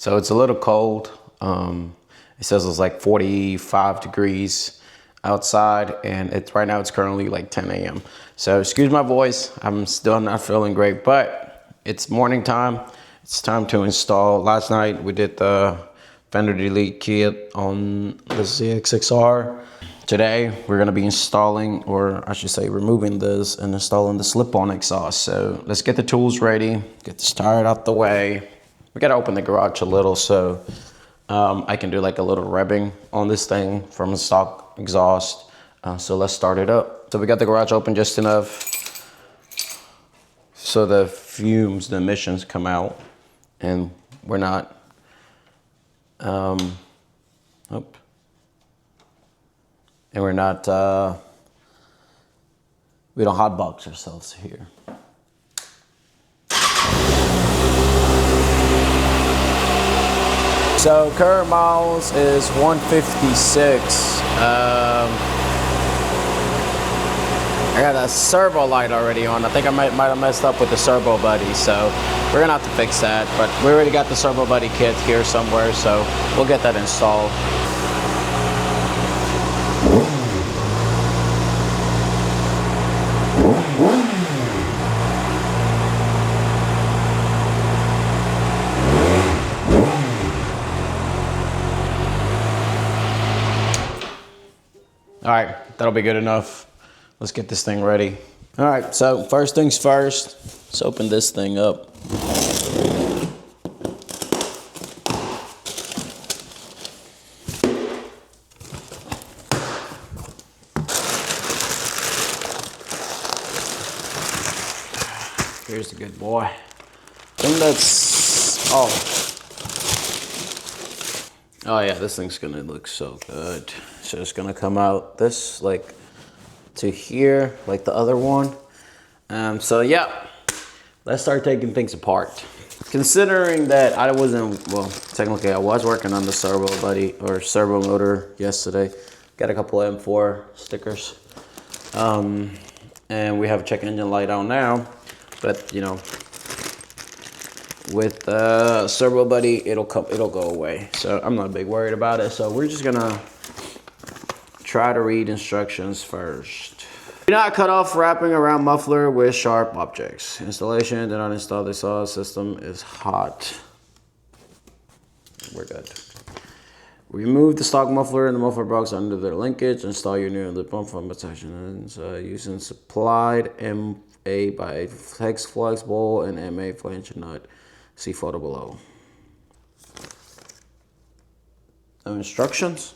So it's a little cold. It says it's like 45 degrees outside, and right now it's currently like 10 a.m. So excuse my voice, I'm still not feeling great, but it's morning time. It's time to install. Last night we did the Fender Delete Kit on the ZX-6R. Today we're gonna be installing, or I should say removing this and installing the slip-on exhaust. So let's get the tools ready, get this tire out the way. We gotta open the garage a little so I can do like a little rubbing on this thing from the stock exhaust. So let's start it up. So we got the garage open just enough so the fumes, the emissions come out, and we're not, and we're not, we don't hotbox ourselves here. So current miles is 156. I got a servo light already on. I think I might have messed up with the Servo Buddy, so we're gonna have to fix that. But we already got the Servo Buddy kit here somewhere, so we'll get that installed. All right, that'll be good enough. Let's get this thing ready. All right, so first things first, let's open this thing up. Here's the good boy. I think that's, oh yeah, this thing's gonna look so good. So it's gonna come out this like to here, like the other one. So yeah, let's start taking things apart. Considering that I wasn't, well, technically I was working on the Servo Buddy or servo motor yesterday. Got a couple of M4 stickers. And we have a check engine light on now, but you know, with Servo Buddy, it'll go away. So I'm not big worried about it. So we're just gonna try to read instructions first. Do not cut off wrapping around muffler with sharp objects. Installation, do not install the exhaust system is hot. We're good. Remove the stock muffler and the muffler box under their linkage. Install your new lip pump from protection using supplied MA by hex flux bowl and MA flange nut. See photo below. No instructions?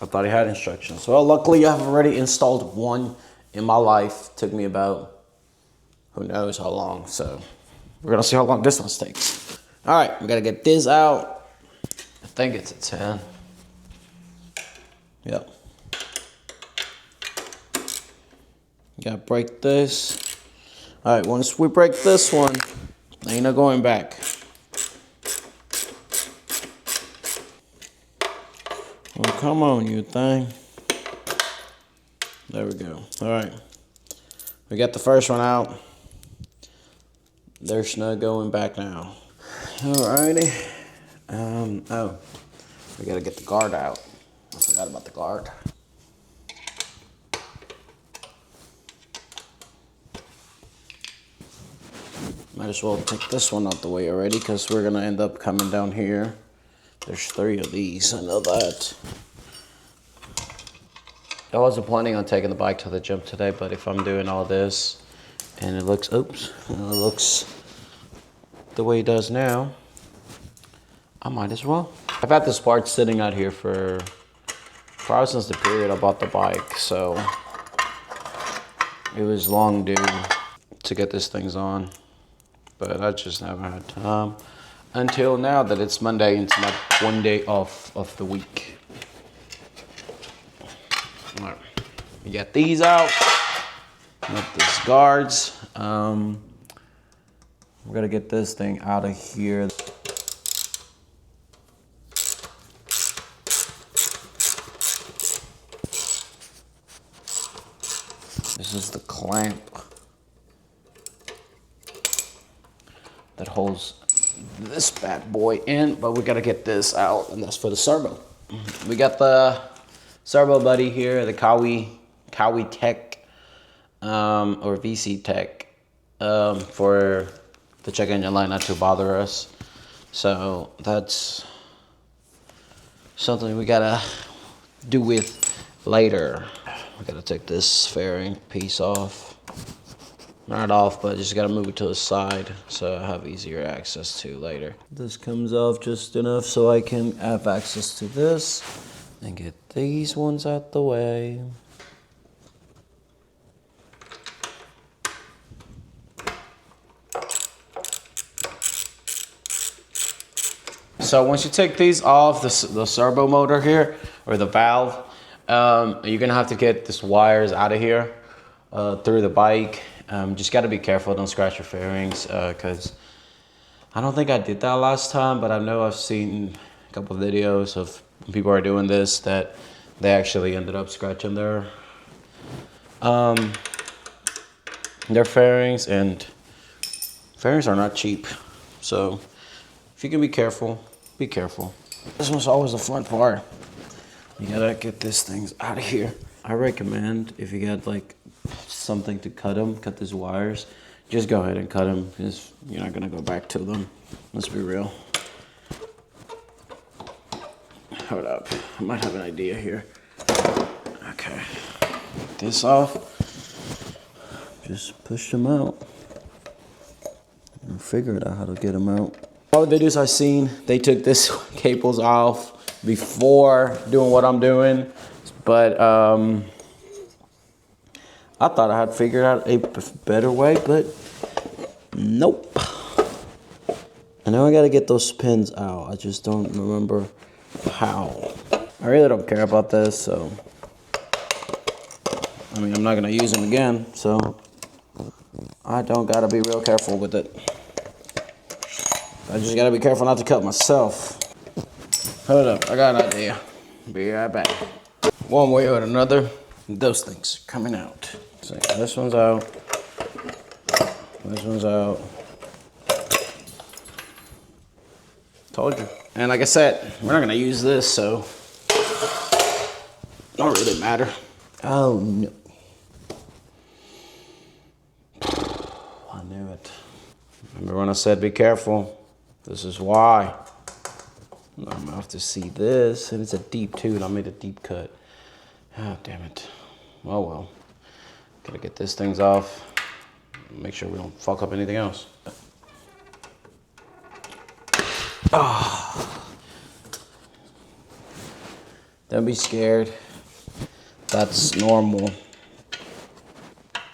I thought he had instructions. Well, luckily I've already installed one in my life. Took me about, who knows how long. So we're gonna see how long this one takes. All right, we gotta get this out. I think it's a 10. Yep. You gotta break this. All right, once we break this one, ain't no going back. Well, come on, you thing. There we go. All right. We got the first one out. There's no going back now. All righty. Oh, we gotta get the guard out. I forgot about the guard. Might as well take this one out the way already, because we're gonna end up coming down here. There's 3 of these, I know that. I wasn't planning on taking the bike to the gym today, but if I'm doing all this and it looks, it looks the way it does now, I might as well. I've had this part sitting out here for probably since the period I bought the bike, so it was long due to get these things on, but I just never had time. Until now that it's Monday and it's my one day off of the week. All right, we got these out. Got these guards. We're gonna get this thing out of here. This is the clamp that holds this bad boy in, but we gotta get this out, and that's for the servo. We got the Servo Buddy here, the Kawi Tech or VC Tech for the check engine light not to bother us. So that's something we gotta do with later. We gotta take this fairing piece off. Not off, but just gotta move it to the side so I have easier access to later. This comes off just enough so I can have access to this and get these ones out the way. So once you take these off, the servo motor here, or the valve, you're gonna have to get this wires out of here through the bike. Just gotta be careful, don't scratch your fairings, because I don't think I did that last time, but I know I've seen a couple of videos of people are doing this that they actually ended up scratching their fairings, and fairings are not cheap. So if you can be careful, be careful. This one's always the fun part. You gotta get these things out of here. I recommend if you got like something to cut these wires, just go ahead and cut them because you're not gonna go back to them. Let's be real. Hold up, I might have an idea here. Okay, get this off. Just push them out and figure it out how to get them out. All the videos I've seen, they took this cables off before doing what I'm doing, but I thought I had figured out a better way, but nope. I know I gotta get those pins out. I just don't remember how. I really don't care about this, so I mean, I'm not gonna use them again, so I don't gotta be real careful with it. I just gotta be careful not to cut myself. Hold up, I got an idea. Be right back. One way or another, those things are coming out. So this one's out. This one's out. Told you. And like I said, we're not gonna use this, so don't really matter. Oh no. I knew it. Remember when I said be careful? This is why. I'm gonna have to see this, and it's a deep too, and I made a deep cut. Oh, damn it. Oh well. Gotta get these things off. Make sure we don't fuck up anything else. Oh. Don't be scared. That's normal. You're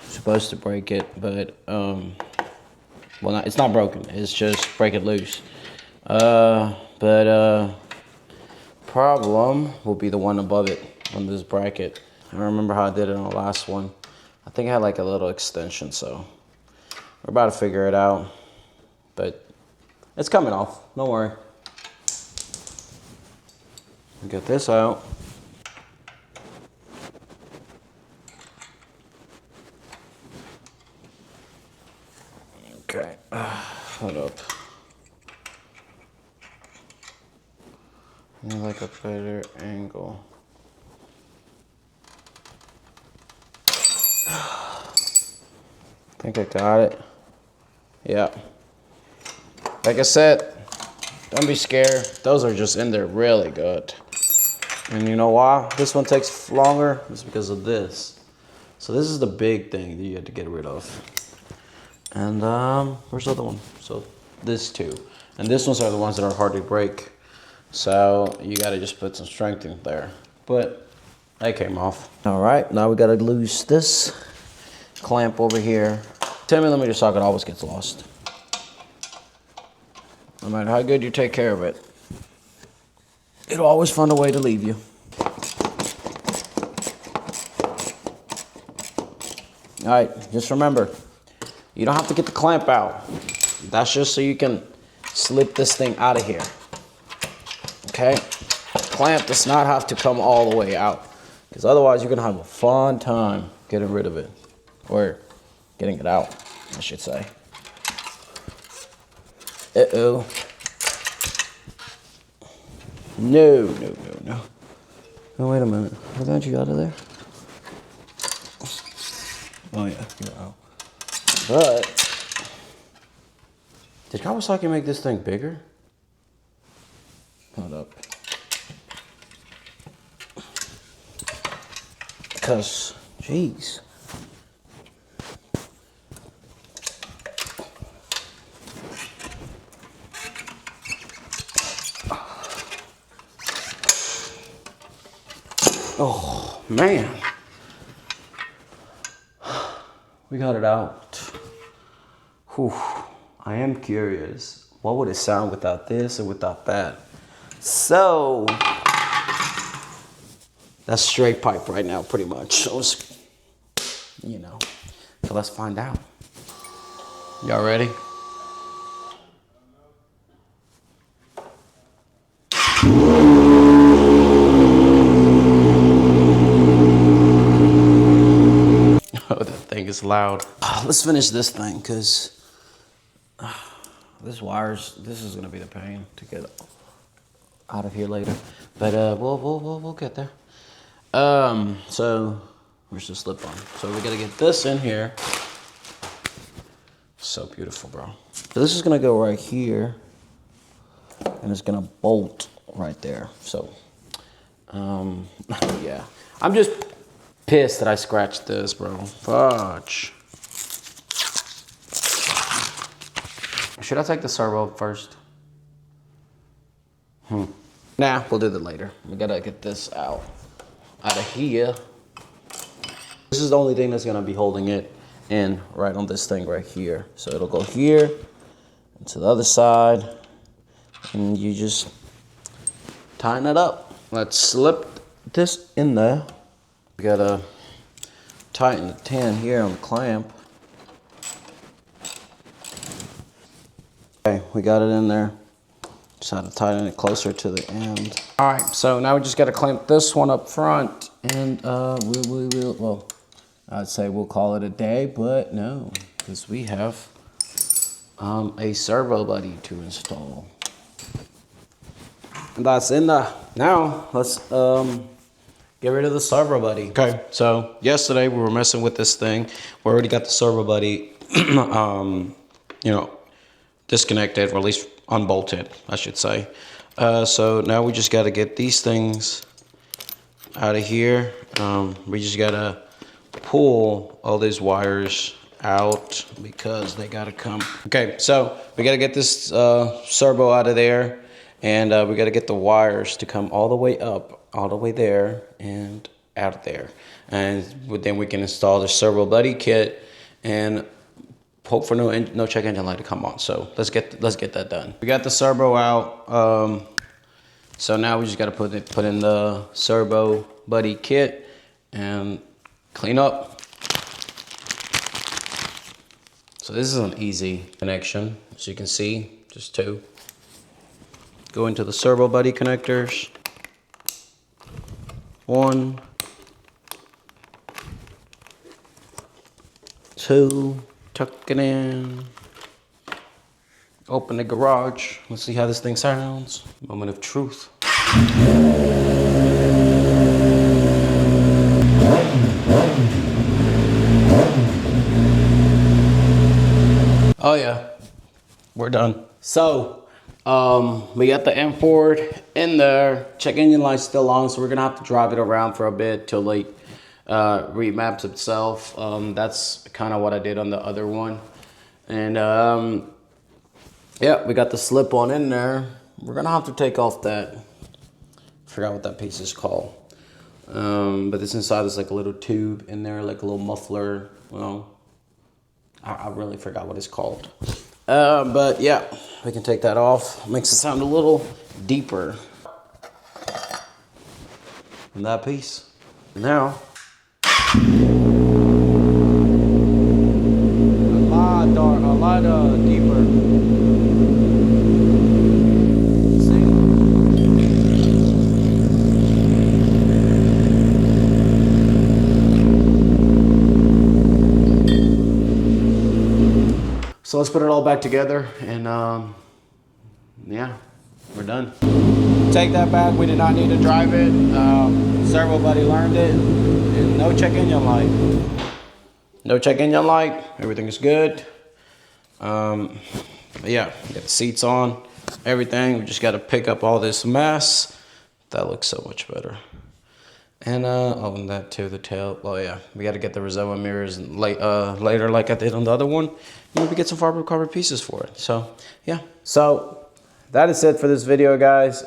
supposed to break it, but well, it's not broken. It's just break it loose. Problem will be the one above it on this bracket. I don't remember how I did it on the last one. I think I had like a little extension, so we're about to figure it out, but it's coming off, don't worry. Get this out. Okay, hold up. I need like a better angle. I think I got it. Yeah. Like I said, don't be scared. Those are just in there really good. And you know why this one takes longer? It's because of this. So this is the big thing that you had to get rid of. And where's the other one? So this two. And these ones are the ones that are hard to break. So you gotta just put some strength in there. But they came off. All right, now we gotta lose this clamp over here. 10mm socket always gets lost. No matter how good you take care of it, it'll always find a way to leave you. All right, just remember, you don't have to get the clamp out. That's just so you can slip this thing out of here. Okay? Clamp does not have to come all the way out, because otherwise you're gonna have a fun time getting rid of it, or getting it out, I should say. Uh-oh. No, no, no, no. Oh, wait a minute. Aren't you out of there? Oh, yeah, you're out. But, did Kawasaki make this thing bigger? Hold up. Because, jeez. Oh, man. We got it out. Whew. I am curious. What would it sound without this and without that? So, that's straight pipe right now, pretty much. So, you know. So let's find out. Y'all ready? Oh, that thing is loud. Let's finish this thing, because this is gonna be the pain to get out of here later. But we'll get there. So where's the slip on? So we gotta get this in here. So beautiful, bro. So this is gonna go right here, and it's gonna bolt right there. So yeah, I'm just pissed that I scratched this, bro. Fudge. Should I take the servo first? Nah, we'll do that later. We gotta get this out of here. This is the only thing that's gonna be holding it in right on this thing right here. So it'll go here and to the other side, and you just tighten it up. Let's slip this in there. We gotta tighten the tin here on the clamp. Okay, we got it in there. Just had to tighten it closer to the end. All right, so now we just gotta clamp this one up front, and well, I'd say we'll call it a day, but no, because we have a Servo Buddy to install. And that's in the, now let's get rid of the Servo Buddy. Okay, so yesterday we were messing with this thing. We already got the Servo Buddy, you know, disconnected, or at least unbolted, I should say. So now we just got to get these things out of here. We just got to pull all these wires out because they got to come. Okay, so we got to get this servo out of there, and we got to get the wires to come all the way up, all the way there, and out there. And then we can install the Servo Buddy kit and hope for no check engine light to come on. So let's get that done. We got the servo out. So now we just got to put in the Servo Buddy kit and clean up. So this is an easy connection, as you can see, just two. Go into the Servo Buddy connectors. One, two. Tuck it in. Open the garage. Let's see how this thing sounds. Moment of truth. Oh yeah, we're done. So, we got the M-Ford in there. Check engine light's still on, so we're gonna have to drive it around for a bit till like remaps itself. That's kind of what I did on the other one. And yeah, we got the slip on in there. We're gonna have to take off that, I forgot what that piece is called, but this inside is like a little tube in there, like a little muffler. Well, I really forgot what it's called, but yeah, we can take that off. Makes it sound a little deeper in that piece. Now a lot deeper. See? So let's put it all back together, and yeah, we're done. Take that back, we did not need to drive it. Servo Buddy learned it. And no check engine light. No check engine light, everything is good. Yeah, got the seats on, everything. We just got to pick up all this mess. That looks so much better. And oh, and that too, the tail. Oh yeah, we got to get the Roseau mirrors later, like I did on the other one. Maybe get some carbon pieces for it. So yeah, so that is it for this video, guys.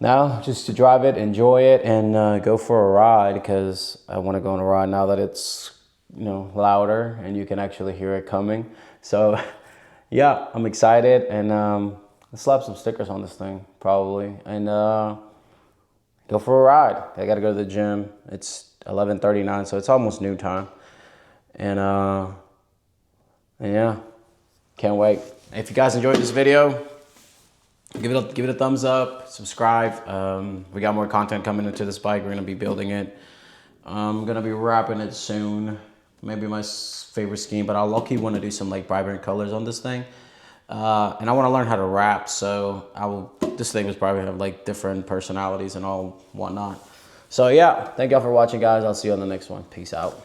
Now just to drive it, enjoy it, and go for a ride, because I want to go on a ride now that it's, you know, louder and you can actually hear it coming. So yeah, I'm excited, and I'll slap some stickers on this thing probably, and go for a ride. I gotta go to the gym. It's 11:39, so it's almost noon time, and yeah, can't wait. If you guys enjoyed this video, give it a thumbs up, subscribe. We got more content coming into this bike. We're gonna be building it. I'm gonna be wrapping it soon. Maybe my favorite scheme, but I'll low-key want to do some like vibrant colors on this thing. And I want to learn how to wrap, so this thing was probably have like different personalities and all whatnot. So yeah, thank y'all for watching, guys. I'll see you on the next one. Peace out.